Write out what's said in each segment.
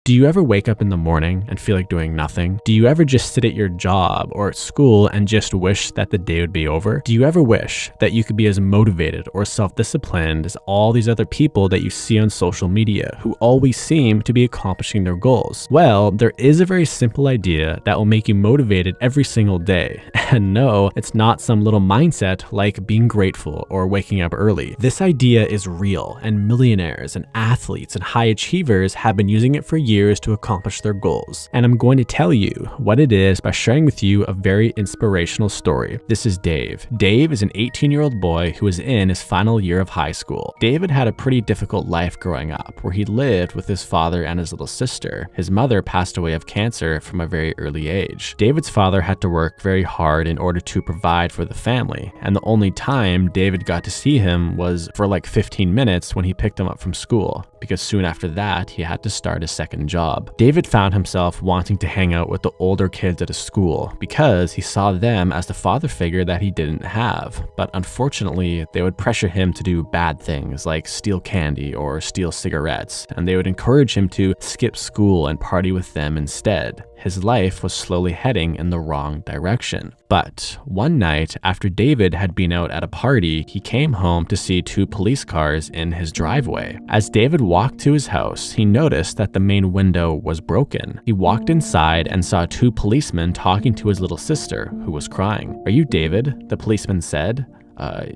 Do you ever wake up in the morning and feel like doing nothing? Do you ever just sit at your job or at school and just wish that the day would be over? Do you ever wish that you could be as motivated or self-disciplined as all these other people that you see on social media who always seem to be accomplishing their goals? Well, there is a very simple idea that will make you motivated every single day. And no, it's not some little mindset like being grateful or waking up early. This idea is real, and millionaires and athletes and high achievers have been using it for years to accomplish their goals. And I'm going to tell you what it is by sharing with you a very inspirational story. This is Dave. Dave is an 18-year-old boy who is in his final year of high school. David had a pretty difficult life growing up, where he lived with his father and his little sister. His mother passed away of cancer from a very early age. David's father had to work very hard in order to provide for the family, and the only time David got to see him was for like 15 minutes when he picked him up from school, because soon after that he had to start a second job. David found himself wanting to hang out with the older kids at his school because he saw them as the father figure that he didn't have, but unfortunately they would pressure him to do bad things like steal candy or steal cigarettes, and they would encourage him to skip school and party with them instead. His life was slowly heading in the wrong direction. But one night, after David had been out at a party, he came home to see two police cars in his driveway. As David walked to his house, he noticed that the main window was broken. He walked inside and saw two policemen talking to his little sister, who was crying. "Are you David?" the policeman said.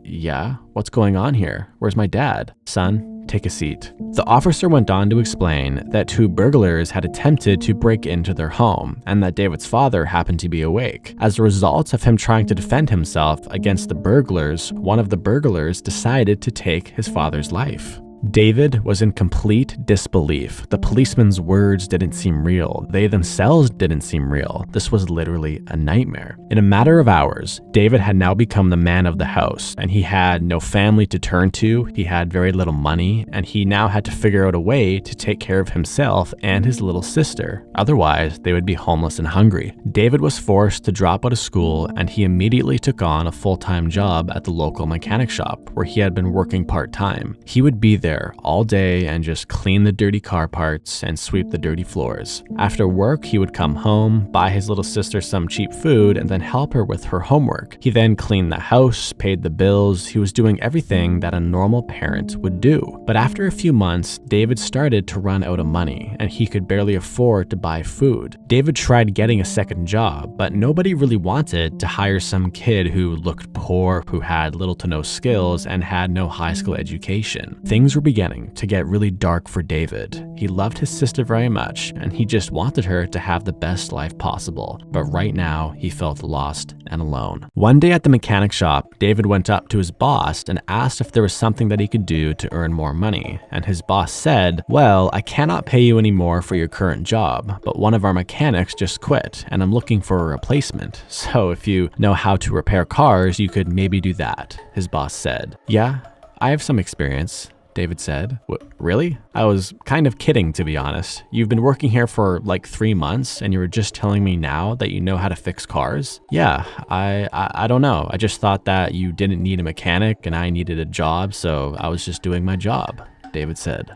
Yeah. What's going on here? Where's my dad?" "Son, take a seat." The officer went on to explain that two burglars had attempted to break into their home and that David's father happened to be awake. As a result of him trying to defend himself against the burglars, one of the burglars decided to take his father's life. David was in complete disbelief. The policeman's words didn't seem real. They themselves didn't seem real. This was literally a nightmare. In a matter of hours, David had now become the man of the house, and he had no family to turn to, he had very little money, and he now had to figure out a way to take care of himself and his little sister. Otherwise, they would be homeless and hungry. David was forced to drop out of school, and he immediately took on a full-time job at the local mechanic shop, where he had been working part-time. He would be there all day and just clean the dirty car parts and sweep the dirty floors. After work, he would come home, buy his little sister some cheap food, and then help her with her homework. He then cleaned the house, paid the bills. He was doing everything that a normal parent would do. But after a few months, David started to run out of money, and he could barely afford to buy food. David tried getting a second job, but nobody really wanted to hire some kid who looked poor, who had little to no skills, and had no high school education. Things were beginning to get really dark for David. He loved his sister very much, and he just wanted her to have the best life possible. But right now, he felt lost and alone. One day at the mechanic shop, David went up to his boss and asked if there was something that he could do to earn more money. And his boss said, "Well, I cannot pay you any more for your current job, but one of our mechanics just quit, and I'm looking for a replacement. So if you know how to repair cars, you could maybe do that," his boss said. "Yeah, I have some experience," David said. Really? I was kind of kidding, to be honest. You've been working here for like 3 months and you were just telling me now that you know how to fix cars? Yeah, I don't know. I just thought that you didn't need a mechanic and I needed a job, so I was just doing my job," David said.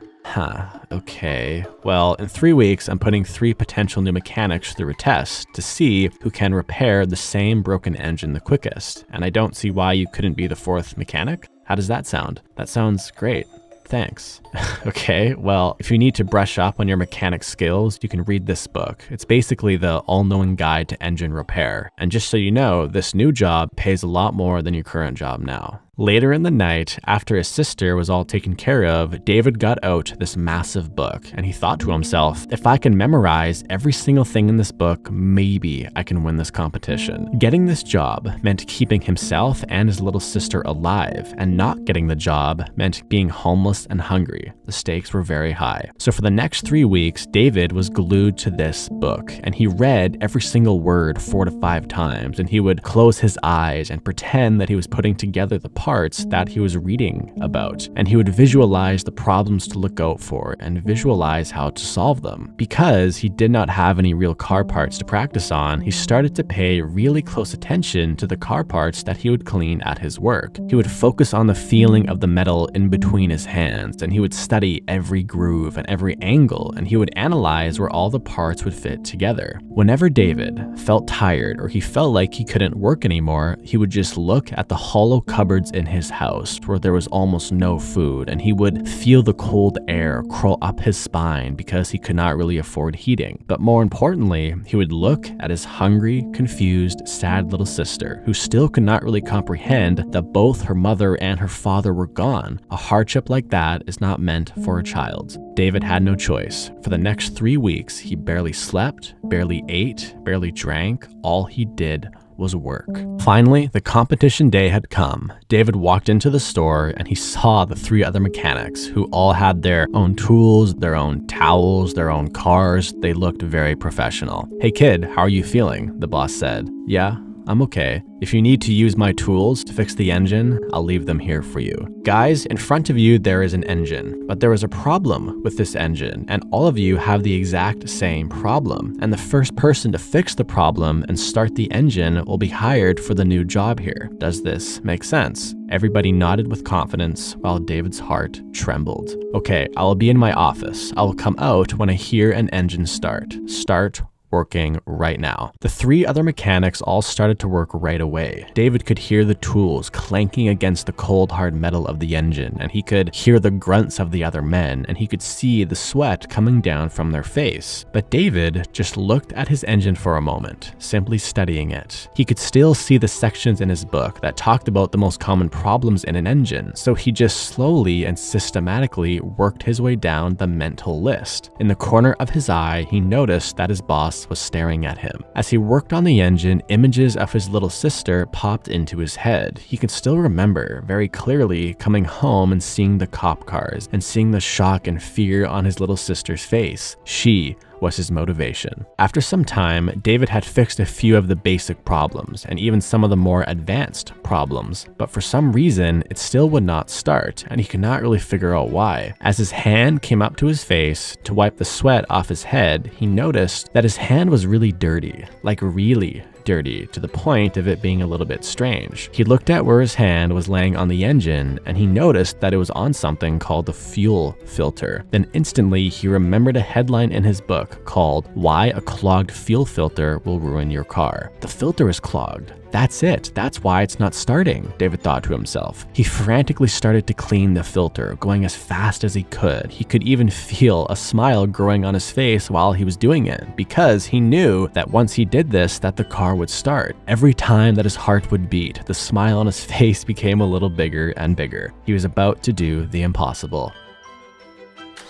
Okay. Well, in 3 weeks, I'm putting 3 potential new mechanics through a test to see who can repair the same broken engine the quickest. And I don't see why you couldn't be the 4th mechanic. How does that sound? That sounds great. Thanks. Okay, well, if you need to brush up on your mechanic skills, you can read this book. It's basically the all-knowing guide to engine repair. And just so you know, this new job pays a lot more than your current job now. Later in the night, after his sister was all taken care of, David got out this massive book, and he thought to himself, if I can memorize every single thing in this book, maybe I can win this competition. Getting this job meant keeping himself and his little sister alive, and not getting the job meant being homeless and hungry. The stakes were very high. So for the next 3 weeks, David was glued to this book, and he read every single word 4 to 5 times, and he would close his eyes and pretend that he was putting together the parts that he was reading about, and he would visualize the problems to look out for and visualize how to solve them. Because he did not have any real car parts to practice on, he started to pay really close attention to the car parts that he would clean at his work. He would focus on the feeling of the metal in between his hands, and he would study every groove and every angle, and he would analyze where all the parts would fit together. Whenever David felt tired or he felt like he couldn't work anymore, he would just look at the hollow cupboards in his house where there was almost no food, and he would feel the cold air crawl up his spine because he could not really afford heating. But more importantly, he would look at his hungry, confused, sad little sister, who still could not really comprehend that both her mother and her father were gone. A hardship like that is not meant for a child. David had no choice. For the next 3 weeks, he barely slept, barely ate, barely drank. All he did was work. Finally, the competition day had come. David walked into the store and he saw the 3 other mechanics who all had their own tools, their own towels, their own cars. They looked very professional. "Hey kid, how are you feeling?" the boss said. "Yeah, I'm okay. If you need to use my tools to fix the engine, I'll leave them here for you." Guys, in front of you there is an engine, but there is a problem with this engine, and all of you have the exact same problem. And the first person to fix the problem and start the engine will be hired for the new job here. Does this make sense? Everybody nodded with confidence while David's heart trembled. "Okay, I will be in my office. I will come out when I hear an engine start. Start working right now." The 3 other mechanics all started to work right away. David could hear the tools clanking against the cold hard metal of the engine, and he could hear the grunts of the other men, and he could see the sweat coming down from their face. But David just looked at his engine for a moment, simply studying it. He could still see the sections in his book that talked about the most common problems in an engine, so he just slowly and systematically worked his way down the mental list. In the corner of his eye, he noticed that his boss was staring at him. As he worked on the engine, images of his little sister popped into his head. He could still remember very clearly coming home and seeing the cop cars and seeing the shock and fear on his little sister's face. She was his motivation. After some time, David had fixed a few of the basic problems and even some of the more advanced problems, but for some reason, it still would not start, and he could not really figure out why. As his hand came up to his face to wipe the sweat off his head, he noticed that his hand was really dirty, like really dirty, to the point of it being a little bit strange. He looked at where his hand was laying on the engine, and he noticed that it was on something called the fuel filter. Then instantly, he remembered a headline in his book called "Why a Clogged Fuel Filter Will Ruin Your Car." The filter is clogged. That's it. That's why it's not starting, David thought to himself. He frantically started to clean the filter, going as fast as he could. He could even feel a smile growing on his face while he was doing it, because he knew that once he did this, that the car would start. Every time that his heart would beat, the smile on his face became a little bigger and bigger. He was about to do the impossible.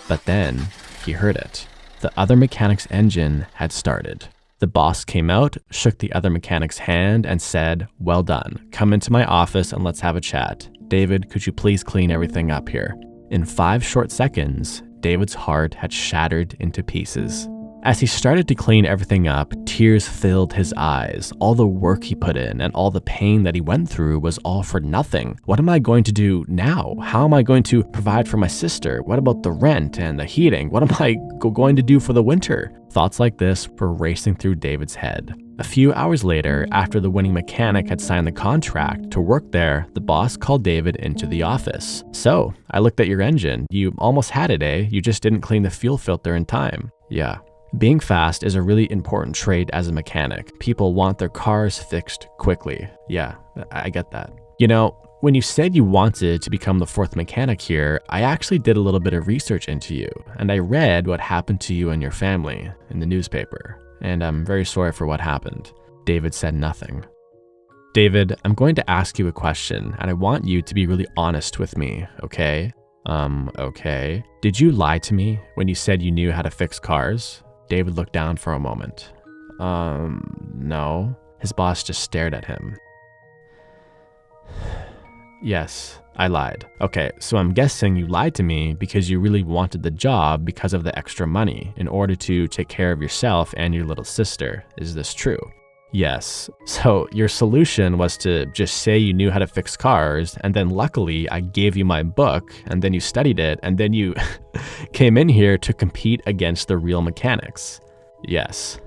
But then he heard it. The other mechanic's engine had started. The boss came out, shook the other mechanic's hand, and said, "Well done. Come into my office and let's have a chat. David, could you please clean everything up here?" In 5 short seconds, David's heart had shattered into pieces. As he started to clean everything up, tears filled his eyes. All the work he put in and all the pain that he went through was all for nothing. What am I going to do now? How am I going to provide for my sister? What about the rent and the heating? What am I going to do for the winter? Thoughts like this were racing through David's head. A few hours later, after the winning mechanic had signed the contract to work there, the boss called David into the office. "So, I looked at your engine. You almost had it, eh? You just didn't clean the fuel filter in time." "Yeah." Being fast is a really important trait as a mechanic. People want their cars fixed quickly. "Yeah, I get that." "You know, when you said you wanted to become the 4th mechanic here, I actually did a little bit of research into you, and I read what happened to you and your family in the newspaper, and I'm very sorry for what happened." David said nothing. "David, I'm going to ask you a question, and I want you to be really honest with me, okay?" Okay. "Did you lie to me when you said you knew how to fix cars?" David looked down for a moment. No." His boss just stared at him. "Yes, I lied." "Okay, so I'm guessing you lied to me because you really wanted the job because of the extra money in order to take care of yourself and your little sister. Is this true?" Yes. So your solution was to just say you knew how to fix cars, and then luckily I gave you my book, and then you studied it, and then you came in here to compete against the real mechanics. Yes.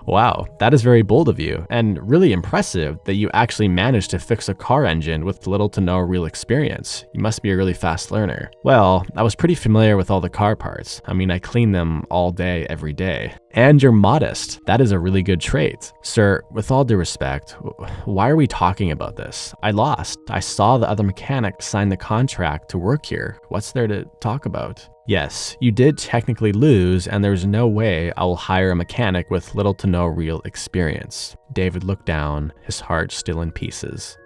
Wow, that is very bold of you, and really impressive that you actually managed to fix a car engine with little to no real experience. You must be a really fast learner. Well, I was pretty familiar with all the car parts. I mean, I clean them all day, every day. And you're modest. That is a really good trait. Sir, with all due respect, why are we talking about this? I lost. I saw the other mechanic sign the contract to work here. What's there to talk about? Yes, you did technically lose, and there's no way I will hire a mechanic with little to no real experience. David looked down, his heart still in pieces.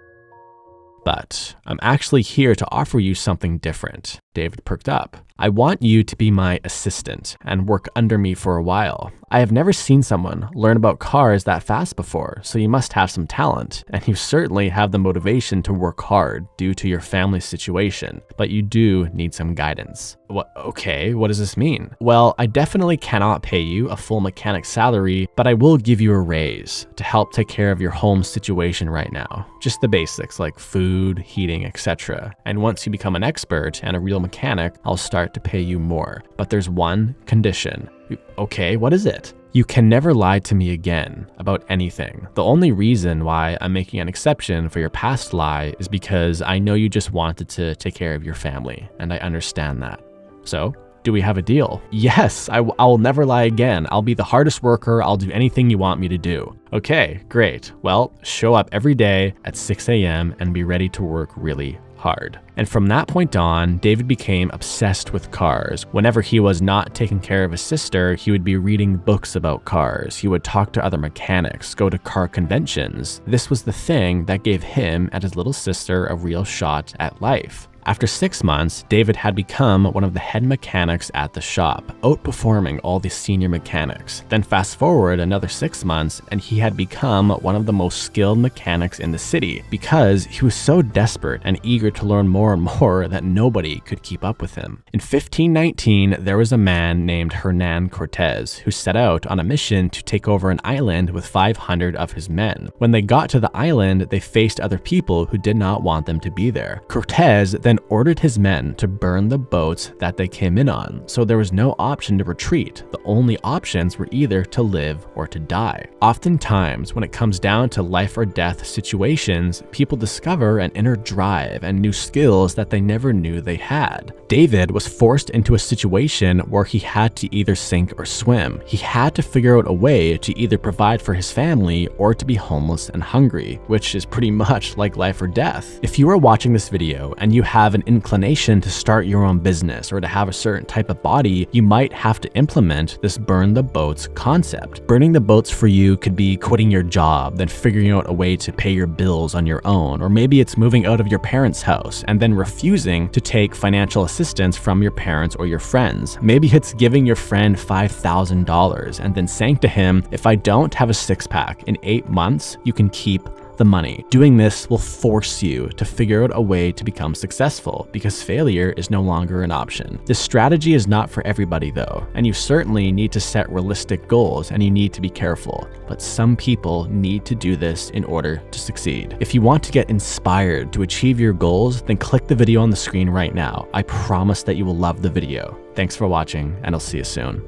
But I'm actually here to offer you something different. David perked up. I want you to be my assistant and work under me for a while. I have never seen someone learn about cars that fast before, so you must have some talent, and you certainly have the motivation to work hard due to your family situation, but you do need some guidance. Okay, what does this mean? Well, I definitely cannot pay you a full mechanic salary, but I will give you a raise to help take care of your home situation right now. Just the basics like food, heating, etc. And once you become an expert and a real mechanic, I'll start to pay you more. But there's one condition. Okay, what is it? You can never lie to me again about anything. The only reason why I'm making an exception for your past lie is because I know you just wanted to take care of your family, and I understand that. So, do we have a deal? Yes, I'll never lie again. I'll be the hardest worker. I'll do anything you want me to do. Okay, great. Well, show up every day at 6 a.m. and be ready to work really hard. And from that point on, David became obsessed with cars. Whenever he was not taking care of his sister, he would be reading books about cars. He would talk to other mechanics, go to car conventions. This was the thing that gave him and his little sister a real shot at life. After 6 months, David had become one of the head mechanics at the shop, outperforming all the senior mechanics. Then fast forward another 6 months, and he had become one of the most skilled mechanics in the city because he was so desperate and eager to learn more and more that nobody could keep up with him. In 1519, there was a man named Hernan Cortez who set out on a mission to take over an island with 500 of his men. When they got to the island, they faced other people who did not want them to be there. Cortez then ordered his men to burn the boats that they came in on, so there was no option to retreat. The only options were either to live or to die. Oftentimes, when it comes down to life or death situations, people discover an inner drive and new skills that they never knew they had. David was forced into a situation where he had to either sink or swim. He had to figure out a way to either provide for his family or to be homeless and hungry, which is pretty much like life or death. If you are watching this video and you have an inclination to start your own business or to have a certain type of body, you might have to implement this burn the boats concept. Burning the boats for you could be quitting your job, then figuring out a way to pay your bills on your own, or maybe it's moving out of your parents' house and then refusing to take financial assistance from your parents or your friends. Maybe it's giving your friend $5,000 and then saying to him, if I don't have a six-pack in 8 months, you can keep the money. Doing this will force you to figure out a way to become successful because failure is no longer an option. This strategy is not for everybody though, and you certainly need to set realistic goals and you need to be careful, but some people need to do this in order to succeed. If you want to get inspired to achieve your goals, then click the video on the screen right now. I promise that you will love the video. Thanks for watching, and I'll see you soon.